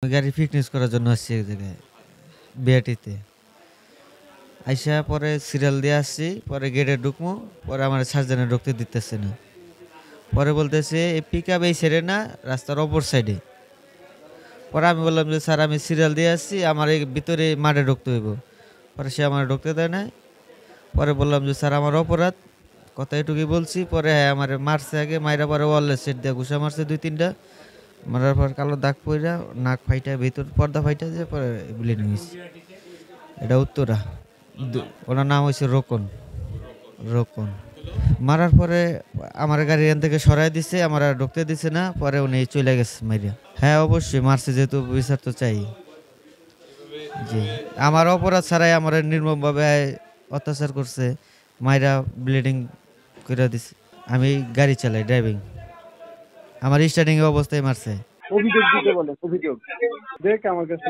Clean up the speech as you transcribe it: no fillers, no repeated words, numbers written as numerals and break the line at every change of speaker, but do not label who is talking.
গাড়ি ফিটনেস করার জন্য আসছি এক জায়গায় বিআরটিতে। আইসা পরে সিরিয়াল দিয়ে আসছি, পরে গেটে ঢুকবো, পরে আমার সার্জনে ঢুকতে দিতেছে না। পরে বলতেছে এই পিক আপ এই সাইডে না, রাস্তার অপর সাইডে। পরে আমি বললাম যে স্যার আমি সিরিয়াল দিয়ে আসছি, আমার এই ভিতরে মাঠে ঢুকতে হইব। পরে সে আমার ঢুকতে দেয় না। পরে বললাম যে স্যার আমার অপরাধ, কথা এটুকুই বলছি। পরে হ্যাঁ আমার মারছে, আগে মাইরা পরে ওয়ারলেস সেট দিয়ে ঘুষা মারছে 2-3টা। মারার পর কালো দাগ পইরা নাক ফাইটা, ভিতর পর্দা ফাইটা যে পরে ব্লিডিং হয়েছে। এটা উত্তরা। ওনার নাম হয়েছে রোকন। রোকন মারার পরে আমার গাড়ি এখান থেকে সরাই দিছে, আমার আর ঢুকতে দিছে না। পরে উনি চলে গেছে মাইরা। হ্যাঁ অবশ্যই মারছে, যেহেতু বিচার তো চাই। জি, আমার অপরাধ ছাড়াই আমার নির্মমভাবে অত্যাচার করছে, মাইরা ব্লিডিং করে দিছে। আমি গাড়ি চালাই, ড্রাইভিং। আমার স্টার্টিং অবস্থায় মারছে।
অভিযোগ দিতে বলে, অভিযোগ দেখ আমার কাছে।